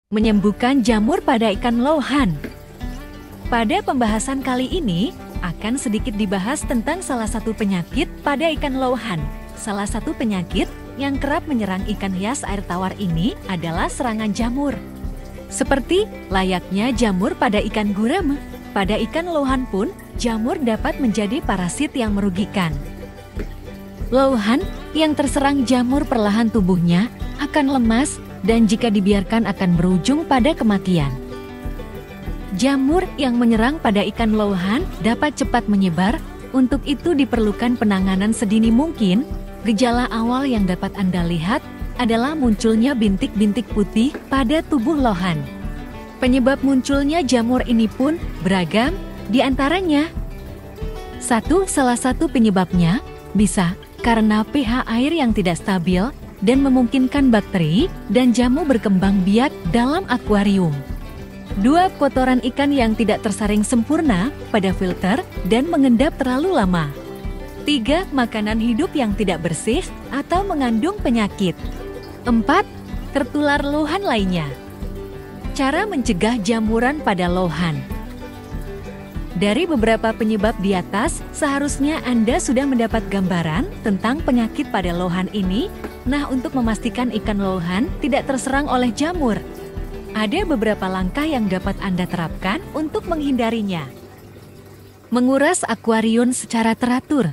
Menyembuhkan jamur pada ikan lohan. Pada pembahasan kali ini, akan sedikit dibahas tentang salah satu penyakit pada ikan lohan. Salah satu penyakit yang kerap menyerang ikan hias air tawar ini adalah serangan jamur. Seperti layaknya jamur pada ikan gurame, pada ikan lohan pun jamur dapat menjadi parasit yang merugikan. Lohan yang terserang jamur perlahan tubuhnya akan lemas dan jika dibiarkan akan berujung pada kematian. Jamur yang menyerang pada ikan lohan dapat cepat menyebar, untuk itu diperlukan penanganan sedini mungkin. Gejala awal yang dapat Anda lihat adalah munculnya bintik-bintik putih pada tubuh lohan. Penyebab munculnya jamur ini pun beragam, di antaranya salah satu penyebabnya bisa karena pH air yang tidak stabil dan memungkinkan bakteri dan jamur berkembang biak dalam akuarium. 2. Kotoran ikan yang tidak tersaring sempurna pada filter dan mengendap terlalu lama. 3. Makanan hidup yang tidak bersih atau mengandung penyakit. 4. Tertular lohan lainnya. Cara mencegah jamuran pada lohan. Dari beberapa penyebab di atas, seharusnya Anda sudah mendapat gambaran tentang penyakit pada lohan ini. Nah, untuk memastikan ikan lohan tidak terserang oleh jamur, ada beberapa langkah yang dapat Anda terapkan untuk menghindarinya. Menguras akuarium secara teratur.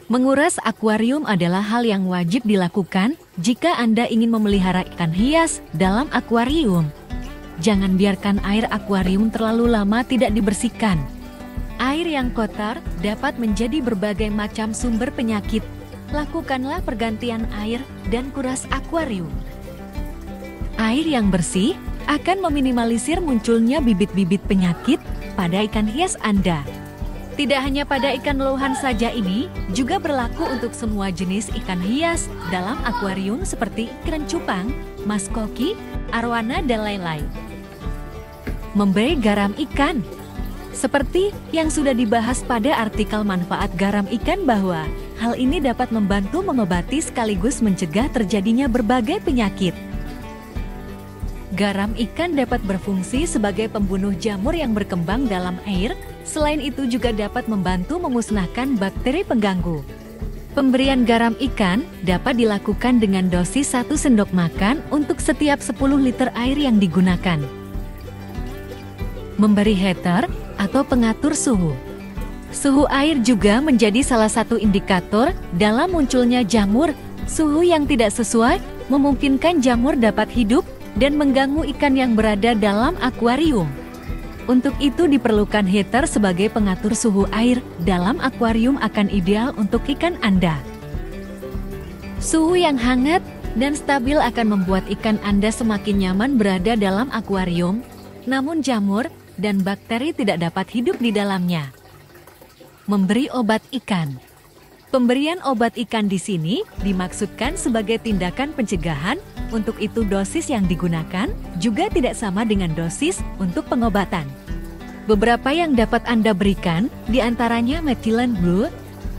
Menguras akuarium adalah hal yang wajib dilakukan jika Anda ingin memelihara ikan hias dalam akuarium. Jangan biarkan air akuarium terlalu lama tidak dibersihkan. Air yang kotor dapat menjadi berbagai macam sumber penyakit. Lakukanlah pergantian air dan kuras akuarium. Air yang bersih akan meminimalisir munculnya bibit-bibit penyakit pada ikan hias Anda. Tidak hanya pada ikan lohan saja ini, juga berlaku untuk semua jenis ikan hias dalam akuarium seperti ikan cupang, mas koki, arwana, dan lain-lain. Memberi garam ikan. Seperti yang sudah dibahas pada artikel manfaat garam ikan bahwa hal ini dapat membantu mengobati sekaligus mencegah terjadinya berbagai penyakit. Garam ikan dapat berfungsi sebagai pembunuh jamur yang berkembang dalam air, selain itu juga dapat membantu memusnahkan bakteri pengganggu. Pemberian garam ikan dapat dilakukan dengan dosis 1 sendok makan untuk setiap 10 liter air yang digunakan. Memberi heater atau pengatur suhu. Suhu air juga menjadi salah satu indikator dalam munculnya jamur. Suhu yang tidak sesuai memungkinkan jamur dapat hidup dan mengganggu ikan yang berada dalam akuarium. Untuk itu diperlukan heater sebagai pengatur suhu air dalam akuarium akan ideal untuk ikan Anda. Suhu yang hangat dan stabil akan membuat ikan Anda semakin nyaman berada dalam akuarium, namun jamur dan bakteri tidak dapat hidup di dalamnya. Memberi obat ikan. Pemberian obat ikan di sini dimaksudkan sebagai tindakan pencegahan, untuk itu dosis yang digunakan juga tidak sama dengan dosis untuk pengobatan. Beberapa yang dapat Anda berikan diantaranya methylene blue,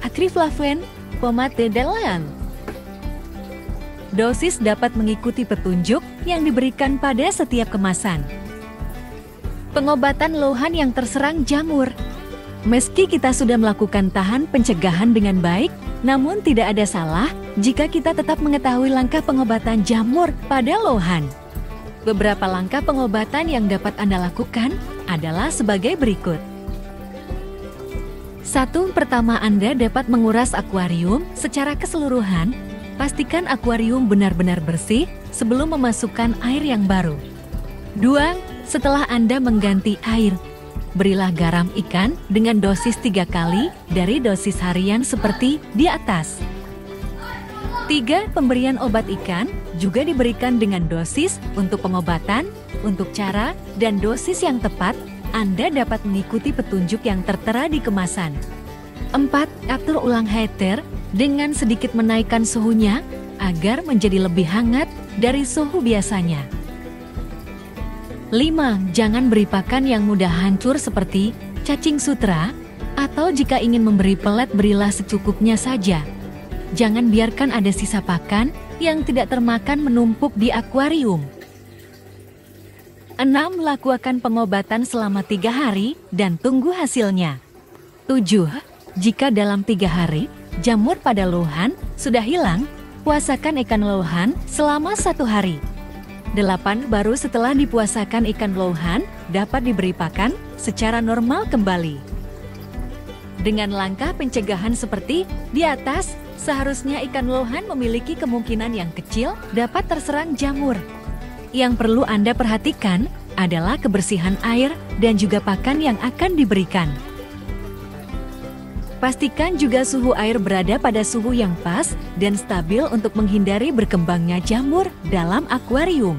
atriflaven, pomade, dan lain. Dosis dapat mengikuti petunjuk yang diberikan pada setiap kemasan. Pengobatan lohan yang terserang jamur. Meski kita sudah melakukan tahan pencegahan dengan baik, namun tidak ada salah jika kita tetap mengetahui langkah pengobatan jamur pada lohan. Beberapa langkah pengobatan yang dapat Anda lakukan adalah sebagai berikut. 1. Pertama, Anda dapat menguras akuarium secara keseluruhan. Pastikan akuarium benar-benar bersih sebelum memasukkan air yang baru. 2. Setelah Anda mengganti air, berilah garam ikan dengan dosis 3 kali dari dosis harian seperti di atas. 3. Pemberian obat ikan juga diberikan dengan dosis untuk pengobatan, untuk cara dan dosis yang tepat. Anda dapat mengikuti petunjuk yang tertera di kemasan. 4. Atur ulang heater dengan sedikit menaikkan suhunya agar menjadi lebih hangat dari suhu biasanya. 5. Jangan beri pakan yang mudah hancur seperti cacing sutra, atau jika ingin memberi pelet berilah secukupnya saja. Jangan biarkan ada sisa pakan yang tidak termakan menumpuk di akuarium. 6. Lakukan pengobatan selama 3 hari dan tunggu hasilnya. 7. Jika dalam 3 hari, jamur pada lohan sudah hilang, puasakan ikan lohan selama 1 hari. 8. Baru setelah dipuasakan ikan lohan, dapat diberi pakan secara normal kembali. Dengan langkah pencegahan seperti di atas, seharusnya ikan lohan memiliki kemungkinan yang kecil dapat terserang jamur. Yang perlu Anda perhatikan adalah kebersihan air dan juga pakan yang akan diberikan. Pastikan juga suhu air berada pada suhu yang pas dan stabil untuk menghindari berkembangnya jamur dalam akuarium.